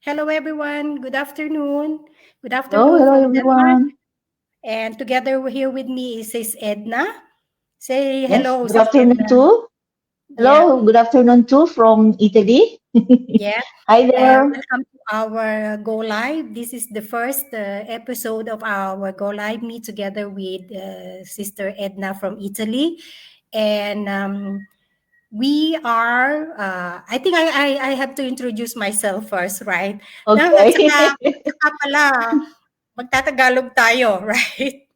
Hello, everyone. Good afternoon. Good Hello, afternoon hello from Denmark. everyone. And together here with me is Sis Edna. Say Yes, hello, good Sis afternoon Edna. too. Yeah, Hello, good afternoon too from Italy. yeah. Hi there. Welcome to our Go Live. This is the first episode of our Go Live Meet together with Sister Edna from Italy. And we are, I think I have to introduce myself first, right? At Okay. saka pala, magtatagalog tayo, right?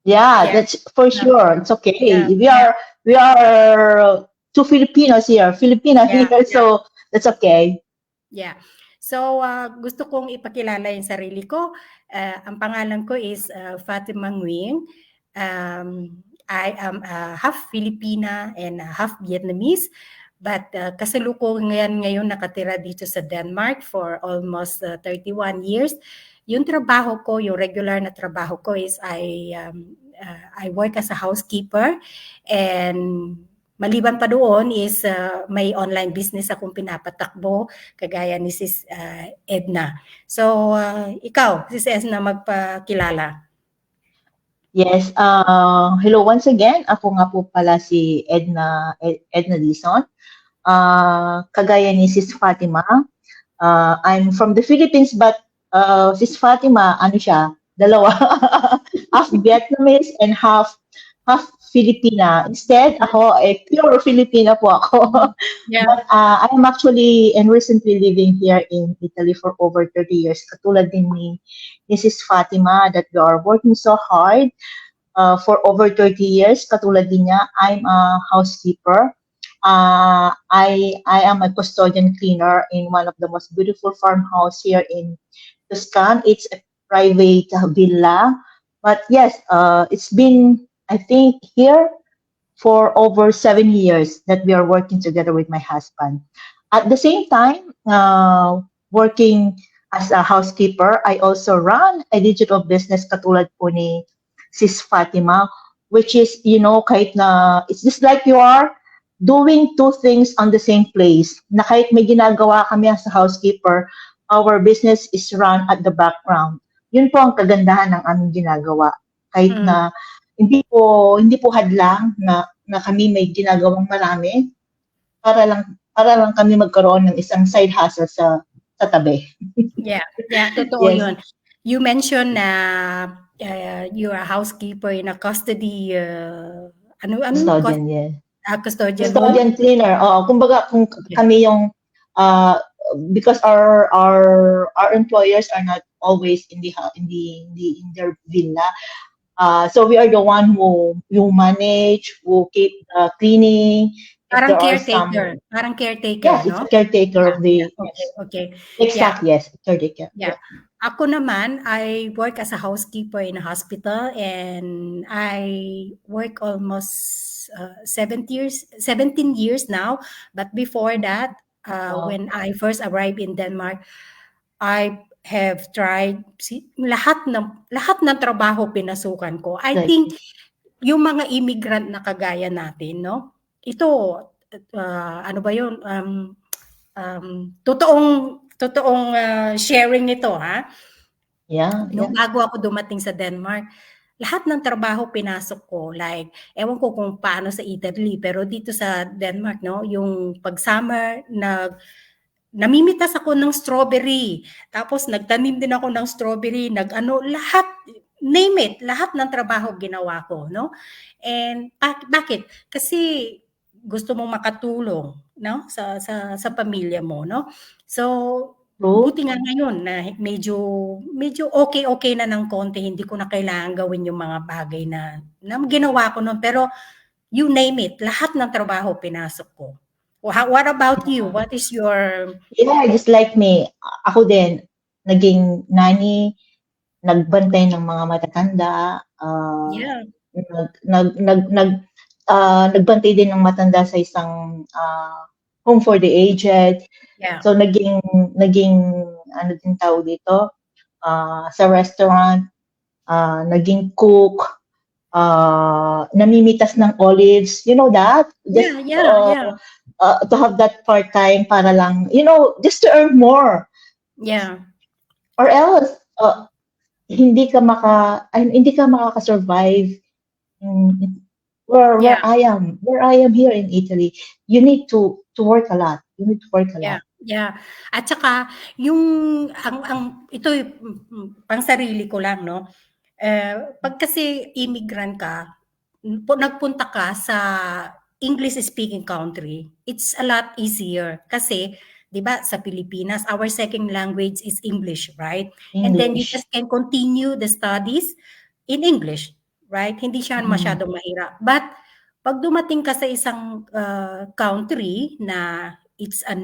Yeah, Yeah, that's for okay. sure. It's okay. Yeah, We yeah, are we are two Filipinos here, Filipina yeah, here, yeah, so that's okay. yeah. So, gusto kong ipakilala yung sarili ko. Ang pangalan ko is Fatima Nguyen. I am half Filipina and half Vietnamese. But kasalukuyan ngayon nakatira dito sa Denmark for almost 31 years. Yung trabaho ko, yung regular na trabaho ko is I work as a housekeeper, and maliban pa doon is may online business akong pinapatakbo kagaya ni Sis Edna. So ikaw, Sis Edna, magpakilala. Yes, hello once again. Ako nga po pala si Edna Dizon. Kagaya ni Sis Fatima. I'm from the Philippines, but Sis Fatima, ano siya, dalawa. Half Vietnamese and half Filipina. Instead, ako, pure Filipina po ako. Yeah. But I'm actually and recently living here in Italy for over 30 years. Katulad din ni Mrs. Fatima that we are working so hard for over 30 years. Katulad din niya, I'm a housekeeper. I am a custodian cleaner in one of the most beautiful farmhouse here in Tuscan. It's a private villa. But yes, it's been, I think, here for over 7 years that we are working together with my husband. At the same time, working as a housekeeper, I also run a digital business katulad po ni Sis Fatima, which is, kahit na, it's just like you are doing two things on the same place. Na kahit may ginagawa kami as a housekeeper, our business is run at the background. Yun po ang kagandahan ng aming ginagawa. Kahit na hindi po hadlang na kami may ginagawang marami para lang kami magkaroon ng isang side hustle sa tabi. Yeah, totoo Yes. yun. You mentioned na you're a housekeeper in a custody, Custodian, yes. Custodian home? Custodian cleaner. Oo, kumbaga kung kami yung because our employers are not always in their villa. So we are the one who manage, who keep cleaning. Parang caretaker. Parang caretaker, Yes, it's no? a caretaker of the. Okay. Exactly, yes, caretaker. Yeah. Ako naman, I work as a housekeeper in a hospital, and I work almost 17 years now. But before that, when I first arrived in Denmark, I have tried lahat ng trabaho pinasukan ko. I think yung mga immigrant na kagaya natin, no? Ito, ano ba yun? Totoong sharing ito, ha? Yeah. Nung bago ako dumating sa Denmark, lahat ng trabaho pinasok ko. Like, ewan ko kung paano sa Italy, pero dito sa Denmark, no, yung pag-summer, namimitas ako ng strawberry. Tapos nagtanim din ako ng strawberry, lahat, name it, lahat ng trabaho ginawa ko, no? And bakit? Kasi gusto mong makatulong, no, sa pamilya mo, no? So buti nga ngayon na medyo okay na ng konti, hindi ko na kailangan gawin yung mga bagay na ginawa ko noon, pero you name it, lahat ng trabaho pinasok ko. What about you? What is your... Yeah, just like me. Ako din, naging nanny, nagbantay ng mga matatanda, nagbantay din ng matanda sa isang home for the aged. Yeah. So naging ano din tawag dito, sa restaurant, naging cook, namimitas ng olives, you know that? Just, yeah. To have that part-time para lang, just to earn more. Yeah. Or else, hindi ka makaka-survive Yeah. where I am here in Italy. You need to work a lot. You need to work a Yeah, lot. yeah. At saka yung ang ito pangsarili ko lang 'no, 'pag kasi immigrant ka, nagpunta ka sa English speaking country, it's a lot easier kasi 'di ba sa Pilipinas, our second language is English, right? And then you English. just can continue the studies in English, right? Hindi siya Mm. masyadong mahirap. But 'pag dumating ka sa isang, country na it's a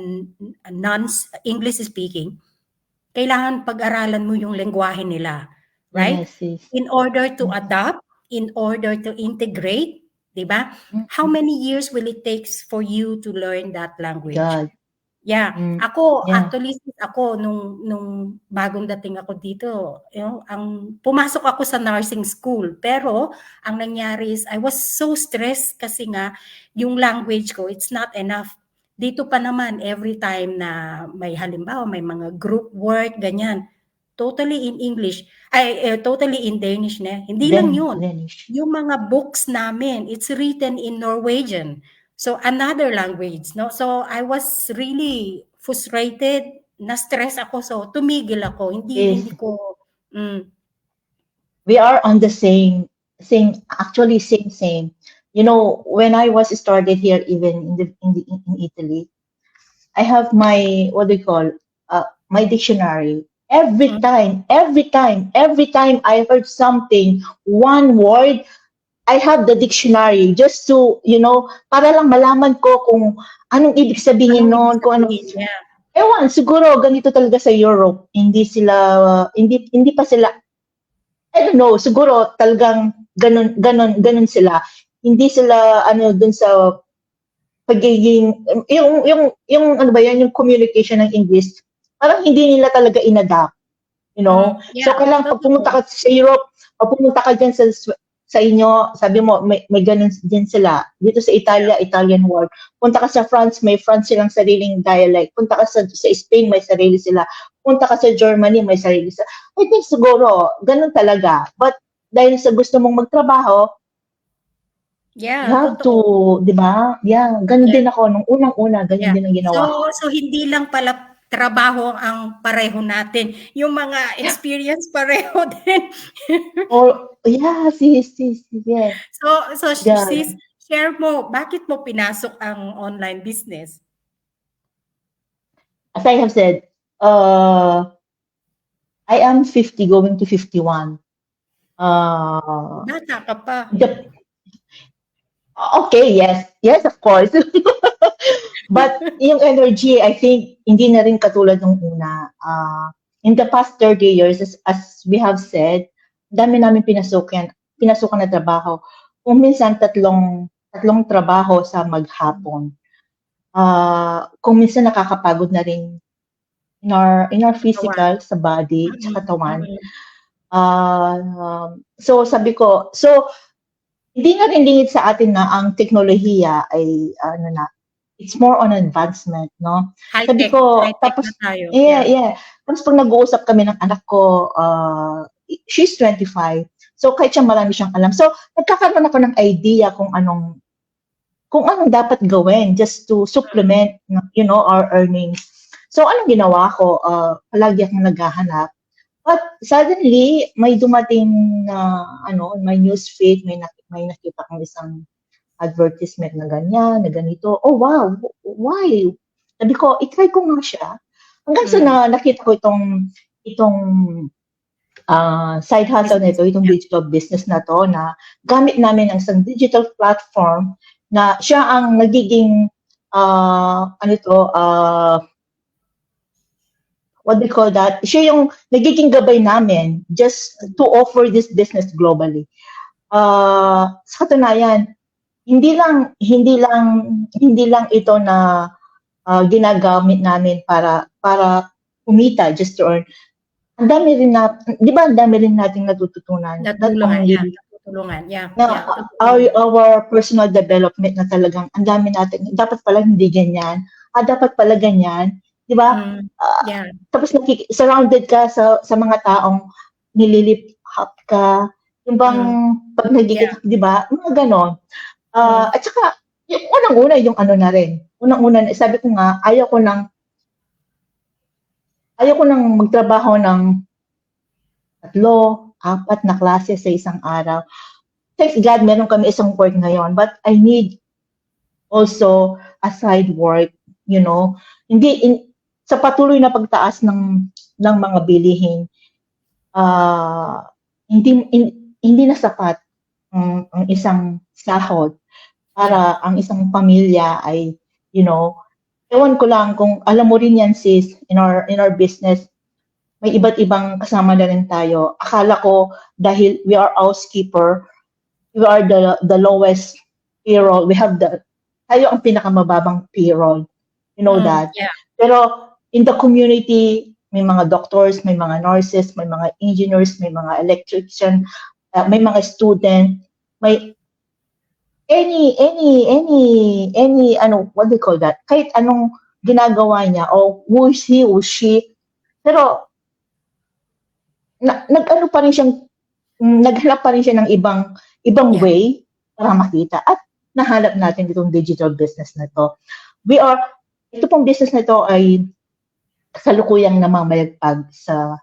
non-English speaking, kailangan pag-aralan mo yung lengguwahe nila, right? Yes, yes. In order to Mm. adapt, in order to integrate, 'di ba? How Mm. many years will it takes for you to learn that language? God. Yeah, Mm. ako Yeah. actually ako nung bagong dating ako dito, ang pumasok ako sa nursing school, pero ang nangyari is I was so stressed kasi nga yung language ko it's not enough. Dito pa naman every time na may halimbawa may mga group work ganyan, totally in English, totally in Danish na. Hindi lang yun, Danish. yung mga books namin, it's written in Norwegian. So another language, no? So I was really frustrated, na-stress ako, so tumigil ako. Hindi Yes. hindi ko mm, We are on the actually same. You know, when I was started here, even in Italy, I have my, what do you call, my dictionary. mm, Every time I heard something, one word, I have the dictionary just to, para lang malaman ko kung anong ibig sabihin anong ibig noon, kung anong, sabihin niya? ewan, siguro ganito talaga sa Europe. Hindi pa sila, I don't know, siguro talagang ganun sila. Hindi sila, dun sa pagiging, yung ano ba yan, yung communication ng English, parang hindi nila talaga inadapt, you know? So, Yeah, kailangan pag pumunta totoo. ka sa Europe, pag pumunta ka dyan sa inyo, sabi mo, may ganun din sila. Dito sa Italia, Yeah. Italian word. Punta ka sa France, may France silang sariling dialect. Punta ka sa Spain, may sarili sila. Punta ka sa Germany, may sarili sila. I think siguro, ganun talaga. But dahil sa gusto mong magtrabaho, you Yeah, have to, totoo. di ba? Yeah, ganun Yeah, din ako. Nung unang-una, ganun yeah. din ang ginawa ko. So hindi lang pala trabaho ang pareho natin, yung mga experience pareho din. Oh, yeah, sis, yeah. So sis, God. share mo, bakit mo pinasok ang online business? As I have said, I am 50 going to 51. Bata ka pa. The, okay, yes, of course. But yung energy, I think, hindi na rin katulad nung una. In the past 30 years, as we have said, dami namin pinasukan na trabaho. Kung minsan tatlong trabaho sa maghapon. Kung minsan nakakapagod na rin in our Katawan. physical, sa body, sa katawan. Mm. So sabi ko, hindi na rin lingid sa atin na ang teknolohiya ay it's more on advancement, no? Sabi High-tech, ko, high-tech tapos, na tayo. yeah. Tapos pag nag-uusap kami ng anak ko, she's 25. So kahit siya marami siyang alam. So nagkakaroon ako ng idea kung anong dapat gawin just to supplement, our earnings. So anong ginawa ko? Palagi akong naghahanap. But suddenly, may dumating na, my newsfeed, may nakita kong isang advertisement na ganyan, na ganito. Oh, wow! Why? Sabi ko, itry ko nga siya. Hanggang sa nakita ko itong side hustle na ito, itong digital business na to, na gamit namin ang isang digital platform na siya ang nagiging, what do you call that? Siya yung nagiging gabay namin just to offer this business globally. Sa katunayan, hindi lang ito na ginagamit namin para kumita, just to earn. Ang dami rin nating natututunan. Not only Natutulungan, yeah. our personal development na talagang ang dami natin, dapat pala hindi ganyan, dapat pala ganyan, 'di ba? Yeah. Tapos surrounded ka sa mga taong nililip up ka, yung bang pag Yeah. nagkikita, 'di ba? Mga ganon. Mm. At saka yung unang-una yung ano na rin. Unang-una, sabi ko nga, ayaw ko nang magtrabaho ng 3, 4 na klase sa isang araw. Thank God, meron kami isang work ngayon, but I need also a side work, you know. Sa patuloy na pagtaas ng mga bilihin, hindi na sapat ang isang sahod para ang isang pamilya ay, you know, ewan ko lang kung alam mo rin yan, sis, in our business, may iba't ibang kasama na rin tayo. Akala ko dahil we are housekeeper, we are the lowest payroll. Tayo ang pinakamababang payroll. You know that. Yeah. Pero in the community, may mga doctors, may mga nurses, may mga engineers, may mga electrician, may mga student, may any what do you call that? Kahit anong ginagawa niya, o who is he or she, pero naghanap pa rin siya ng ibang way para makita, at nahanap natin itong digital business na to. Ito pong business na to ay kasalukuyang namamayagpag sa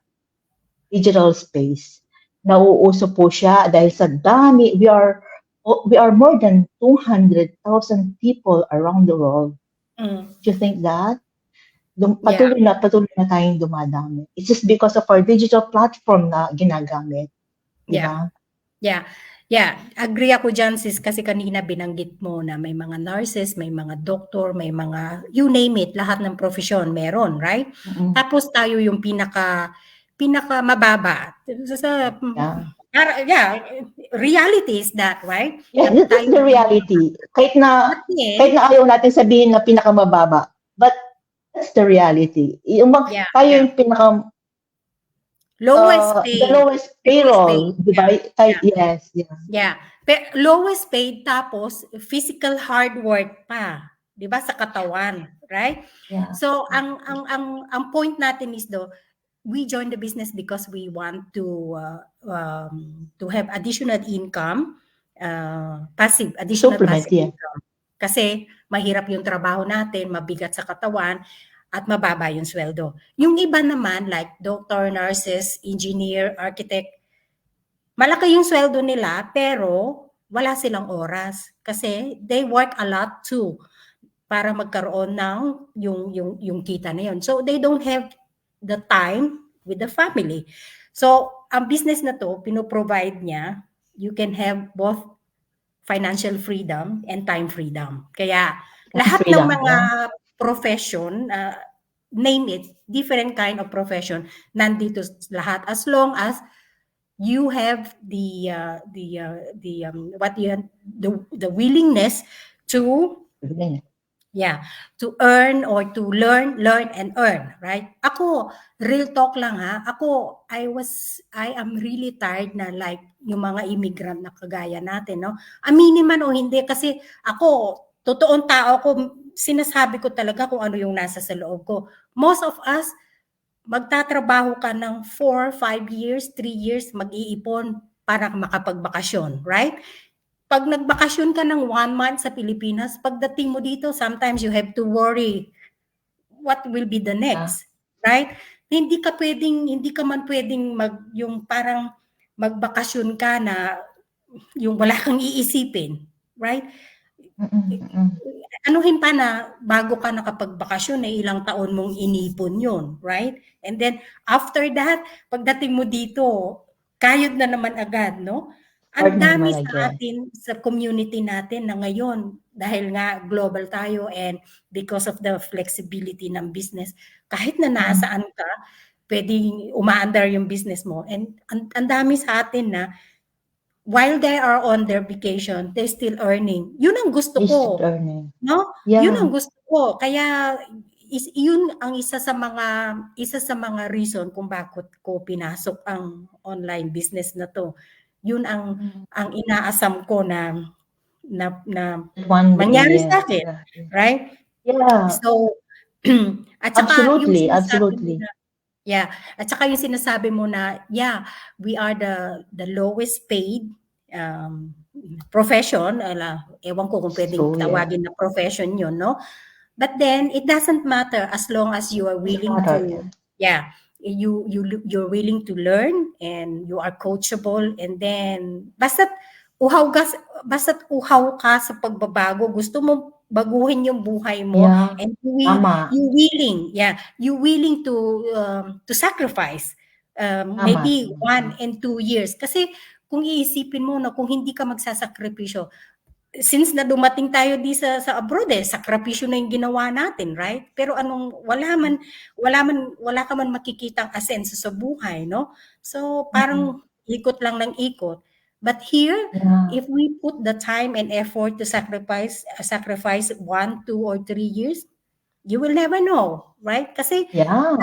digital space. Nauuso po siya dahil sa dami. We are more than 200,000 people around the world. Do you think that? Patuloy na tayong dumadami. It's just because of our digital platform na ginagamit. Diba? Yeah. Agree ako dyan, sis, kasi kanina binanggit mo na may mga nurses, may mga doktor, may mga, you name it, lahat ng profesyon meron, right? Tapos tayo yung pinaka mababa. Reality is that, right? Yeah, that's the reality. Kahit na ayaw natin sabihin na pinakamababa, but that's the reality. Tayo yung lowest paid. The lowest payroll, diba? Yes. Yeah. Lowest paid, tapos physical hard work pa, diba, sa katawan, right? Yeah. So ang point natin is we join the business because we want to have additional income, passive income. Kasi mahirap yung trabaho natin, mabigat sa katawan, at mababa yung sweldo. Yung iba naman, like doctor, nurses, engineer, architect, malaki yung sweldo nila, pero wala silang oras. Kasi they work a lot too para magkaroon ng yung kita na yun. So they don't have the time with the family. So ang business na to, pinoprovide niya, you can have both financial freedom and time freedom. Kaya lahat ng mga profession, name it, different kind of profession, nandito lahat, as long as you have the willingness to earn or to learn and earn, right? Ako, real talk lang ha, ako, I am really tired na like yung mga immigrant na kagaya natin, no? Aminin man o hindi, kasi ako, totoong tao ko, sinasabi ko talaga kung ano yung nasa sa loob ko. Most of us, magtatrabaho ka ng 4, 5 years, 3 years, mag-iipon para makapagbakasyon, right? Pag nagbakasyon ka ng 1 month sa Pilipinas, pagdating mo dito, sometimes you have to worry what will be the next, right? Hindi ka man pwedeng yung parang magbakasyon ka na yung wala kang iisipin, right? Anuhin pa na bago ka nakapagbakasyon, ilang taon mong inipon yun, right? And then after that, pagdating mo dito, kayod na naman agad, no? Ang dami sa atin, sa community natin na ngayon, dahil nga global tayo and because of the flexibility ng business, kahit na nasaan ka, pwedeng umaandar yung business mo. And ang dami sa atin na while they are on their vacation, they're still earning. Yun ang gusto ko. No? Yeah. Yun ang gusto ko. Kaya yun ang isa sa mga reason kung bakit ko pinasok ang online business na to. Yun ang inaasam ko na mangyari sa akin, right? Yeah. So At saka yung Absolutely, sinasabi mo absolutely. na yeah, at saka yung sinasabi mo na, yeah, we are the lowest paid profession, ewan ko kung pwedeng So yeah, tawagin na profession yun, no? But then it doesn't matter as long as you are doesn't willing matter. to, Yeah, yeah, you're willing to learn and you are coachable, and then basta't uhaw ka sa pagbabago, gusto mo baguhin yung buhay mo, yeah, and tama, you willing to sacrifice tama, maybe tama. 1 and 2 years, kasi kung iisipin mo na kung hindi ka magsasakripisyo, since na dumating tayo sa abroad, sakripisyo na yung ginawa natin, right? Pero wala ka man makikitang asenso sa buhay, no? So Mm-mm. parang ikot lang ng ikot. But here, Yeah, if we put the time and effort to sacrifice 1, 2, or 3 years, you will never know, right? Kasi yeah,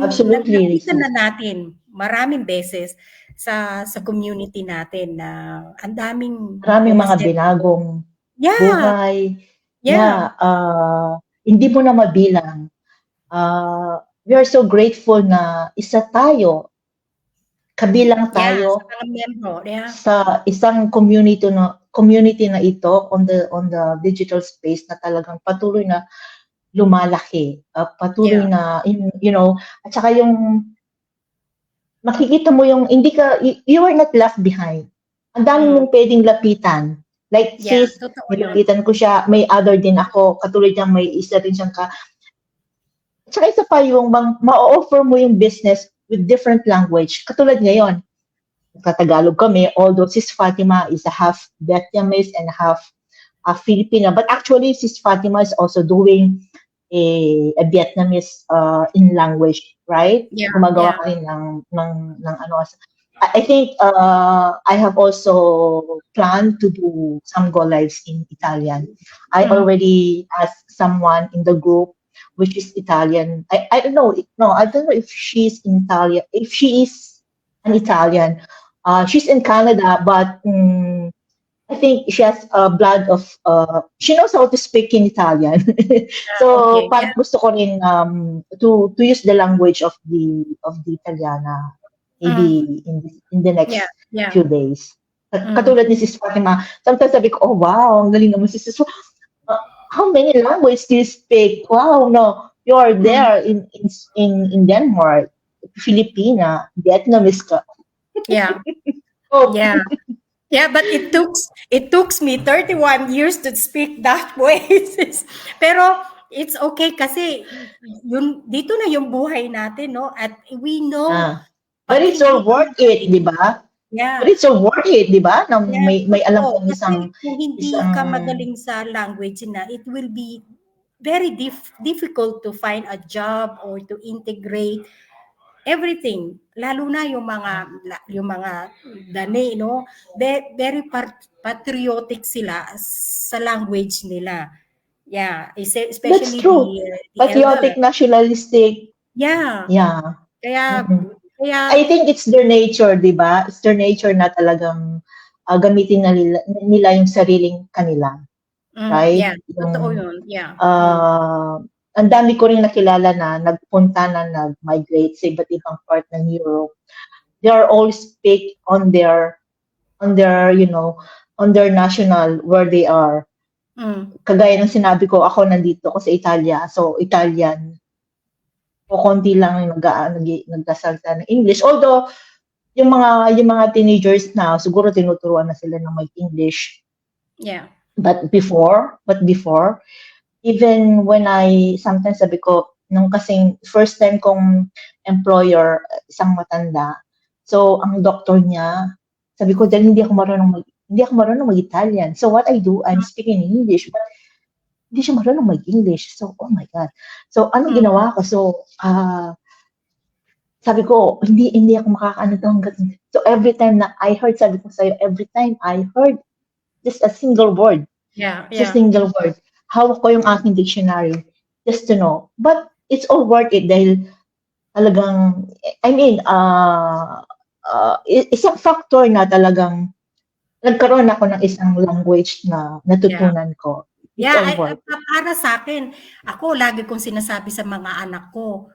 absolutely, nakita na Ricky. natin maraming beses sa community natin na ang daming Maraming mga pumastep. binagong Yeah, buhay. yeah, Yeah, hindi mo na mabilang. We are so grateful na isa tayo, kabilang yeah, sa tayo mga miyembro, yeah. sa isang community na ito on the digital space na talagang patuloy na lumalaki, patuloy Yeah, na at saka yung makikita mo yung you are not left behind. Ang dami mm, mong pwedeng lapitan. Like yeah, sis, totoo yun. nilapitan ko siya, may other din ako, katulad niyang may isa rin siyang tsaka isa pa yung ma-offer mo yung business with different language. Katulad ngayon, Tagalog kami, although sis Fatima is a half Vietnamese and half Filipina. But actually, sis Fatima is also doing a Vietnamese in language, right? Yeah, Gumagawa yeah, ka rin ng ano. I think I have also planned to do some go lives in Italian. I mm, already asked someone in the group which is Italian. I don't know. No, I don't know if she's in Italian. If she is an Italian, she's in Canada, but I think she has blood of, she knows how to speak in Italian. So, okay, yeah, parang gusto ko rin to use the language of the Italiana mm, maybe in the yeah, next yeah, few days. mm, Katulad ni Sis Fatima, sometimes sabi ko, oh wow, ang galing naman si Sis. How many languages do you speak? Wow, no, you are mm, there in Denmark, Filipina, Vietnamese ka. yeah, Oh, yeah. Yeah, but it took me 31 years to speak that way. Pero it's okay kasi yun dito na yung buhay natin, no? At we know but pag it's all hindi ka worth it, magaling, di ba? yeah, But it's so worth it, di ba? Na yeah, may alam totoo. kang Kasi isang kung hindi isang ka magaling sa language na, it will be very difficult to find a job or to integrate everything, lalo na yung mga dani, no? Very patriotic sila sa language nila. Yeah, that's especially true. the elder. Patriotic, nationalistic, Yeah, yeah. kaya Mm-mm. I kaya think it's their nature, di ba? It's their nature na talagang gamitin na nila yung sariling kanila, right? yeah, totoo Yung yun. Yeah. ang dami ko ring nakilala na nagpunta na nag-migrate sa iba't ibang part ng Europe. They are all speak on their national where they are. Mm, Kagaya ng sinabi ko, ako nandito ako sa Italia, so Italian. O konti lang yung nagsasalita ng English. Although yung mga teenagers na siguro tinuturuan na sila ng mag-English. yeah. But before, even when I sometimes sabi ko, nung kasing first time kong employer, isang matanda. So, ang doctor niya, sabi ko, dahil hindi ako marunong mag-Italian. So, what I do, I'm speaking English, but hindi siya marunong mag-English. So, oh my God. So, anong Mm, ginawa ko? So, sabi ko, hindi ako makakaano to hanggat. So, every time na I heard, sabi ko sa'yo, every time I heard just a single word, yeah, just a yeah. single word, hawak ko yung aking dictionary just to know. But it's all worth it dahil talagang, I mean, isang factor na talagang nagkaroon ako ng isang language na Yeah. natutunan ko. It's Yeah, all worth it. para sa'kin, ako lagi kong sinasabi sa mga anak ko,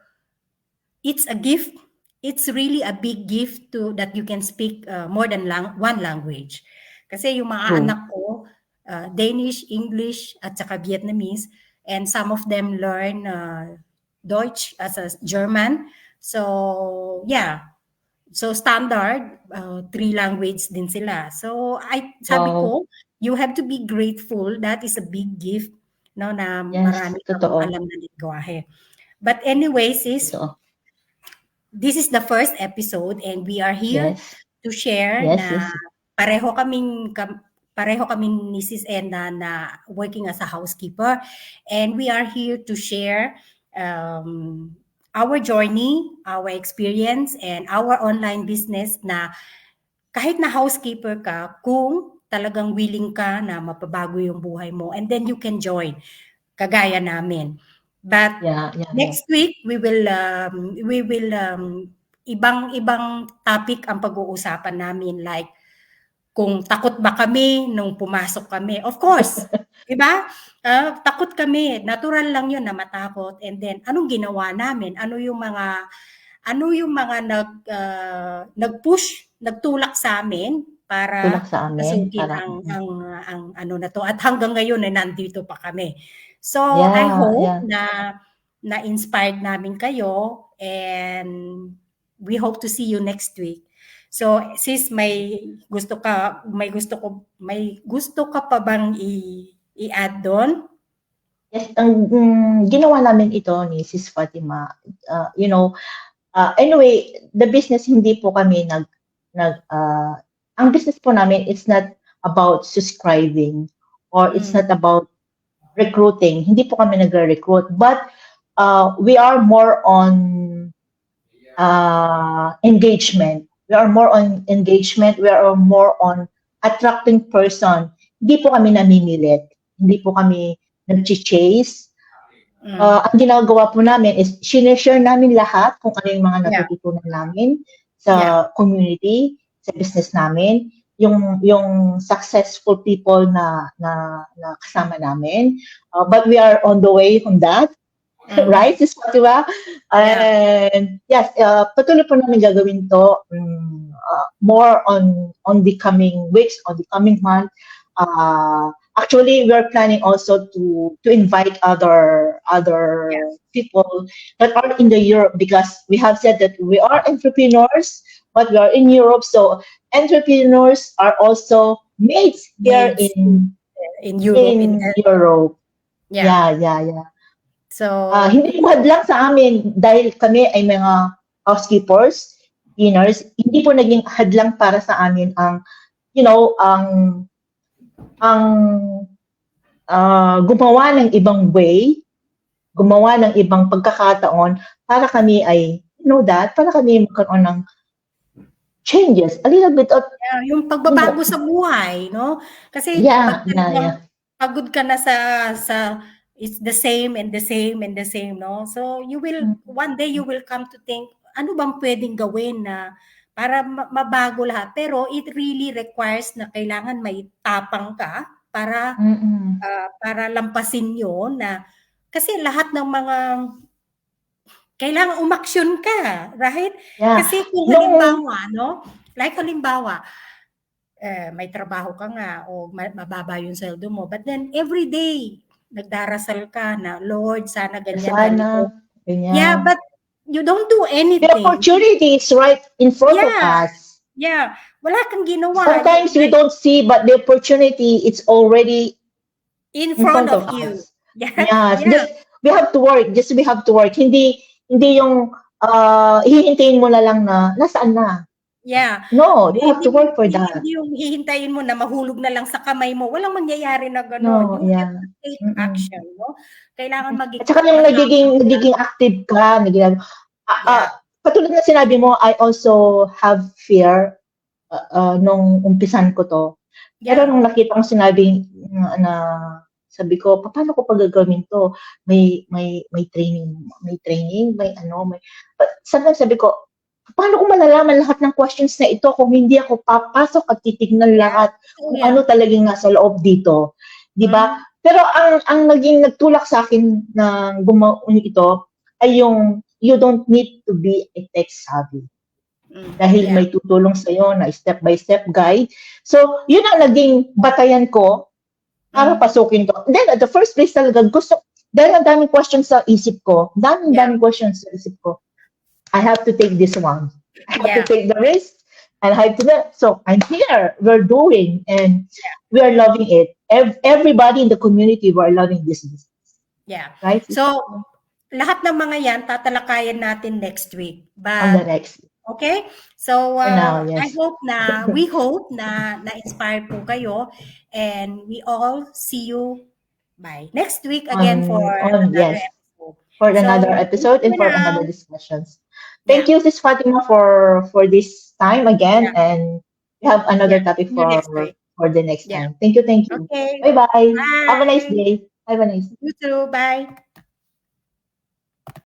it's a gift. It's really a big gift that you can speak more than one language. Kasi yung mga True. anak ko, Danish, English, at saka Vietnamese, and some of them learn Deutsch as a German. So, yeah. So, standard, 3 language din sila. So, sabi Wow. ko, you have to be grateful. That is a big gift, no, na Yes, marami kang totoo. alam na lengguwahe. But anyways, sis, Totoo. this is the first episode and we are here Yes. to share Yes, na yes. pareho kaming ni Sis Enda na working as a housekeeper, and we are here to share our journey, our experience, and our online business na kahit na housekeeper ka, kung talagang willing ka na mapabago yung buhay mo, and then you can join, kagaya namin. But Yeah. next week we will ibang topic ang pag-uusapan namin, like kung takot ba kami nung pumasok kami. Of course, 'di ba? Takot kami, natural lang 'yun na matakot, and then anong ginawa namin? Ano yung mga nag-push, nagtulak sa amin para Tulak sa amin pasukin para ang ano na 'to, at hanggang ngayon ay nandito pa kami. So, I yeah, hope yeah. na inspired namin kayo, and we hope to see you next week. So, sis, may gusto ka pa bang i-add doon? Yes, ang ginawa namin ito ni Sis Fatima, anyway, the business hindi po kami ang business po namin, it's not about subscribing or it's not about recruiting. Hindi po kami nagre-recruit, but we are more on engagement. We are more on engagement. We are more on attracting person. Hindi po kami namimilit. Hindi po kami nag-chase. Ang ginagawa po namin is sineshare namin lahat kung ano yung mga natututunan namin sa community, sa business namin, yung successful people na kasama namin. But we are on the way from that. Right? Sis Fatima? And yes, patuloy po namin gagawin to more on the coming weeks, on the coming month. Actually, we're planning also to invite other people that are in the Europe, because we have said that we are entrepreneurs, but we are in Europe. So entrepreneurs are also mates here in Europe. Yeah. So, hindi po hadlang sa amin dahil kami ay mga housekeepers, cleaners. Hindi po naging hadlang para sa amin ang gumawa ng ibang way, gumawa ng ibang pagkakataon para kami ay, para kami magkaroon ng changes, a little bit of yung pagbabago sa buhay, no? Kasi pagod ka na sa it's the same and the same and the same, no? So one day you will come to think, ano bang pwedeng gawin na para mabago lahat? Pero it really requires na kailangan may tapang ka para lampasin yun, na kasi lahat ng mga kailangan umaksyon ka, right? Yeah. Kasi kung halimbawa, may trabaho ka nga o mababa yung sweldo mo, but then every day nagdarasal ka na, Lord, sana ganyan, ganito. Yeah, but you don't do anything. The opportunity is right in front of us. Yeah, wala kang ginawa. Sometimes we don't see, but the opportunity is already in front of you. Us. Yes. We have to work. We have to work. Hindi yung hihintayin mo na lang na nasaan na. Yeah. No, you have to work for that. Hindi yung hihintayin mo na mahulog na lang sa kamay mo. Walang mangyayari na gano'n. You have to take action, no? Kailangan maging... At saka yung nagiging active ka, katulad na sinabi mo, I also have fear nung umpisan ko to. Pero nung nakita ko sinabi sabi ko, paano ko pagagawin to? May training, sometimes sabi ko, paano ko malalaman lahat ng questions na ito kung hindi ako papasok at titignan lahat kung ano talagang nasa loob dito? 'Di ba? Pero ang naging nagtulak sa akin ng gumawa ito ay yung you don't need to be a tech savvy. Dahil Yeah. may tutulong sa'yo na step-by-step guide. So, yun ang naging batayan ko para pasukin to. Then, at the first place talaga, dahil ang daming questions sa isip ko, daming questions sa isip ko, I have to take this one. I have to take the risk, and I have to do so I'm here, we're doing, and we are loving it. Everybody in the community, we are loving this business. Yeah. Right? So, lahat ng mga yan, tatalakayan natin next week. On the But, next. okay? So, For now, yes. we hope na na-inspire po kayo, and we all see you by next week again for another episode. For another episode and for another discussions. Thank Yeah. you, Sis Fatima, for this time again, and we have another topic for the next time. Thank you. Okay. Bye-bye. Bye. Have a nice day. Have a nice day. You too. Bye.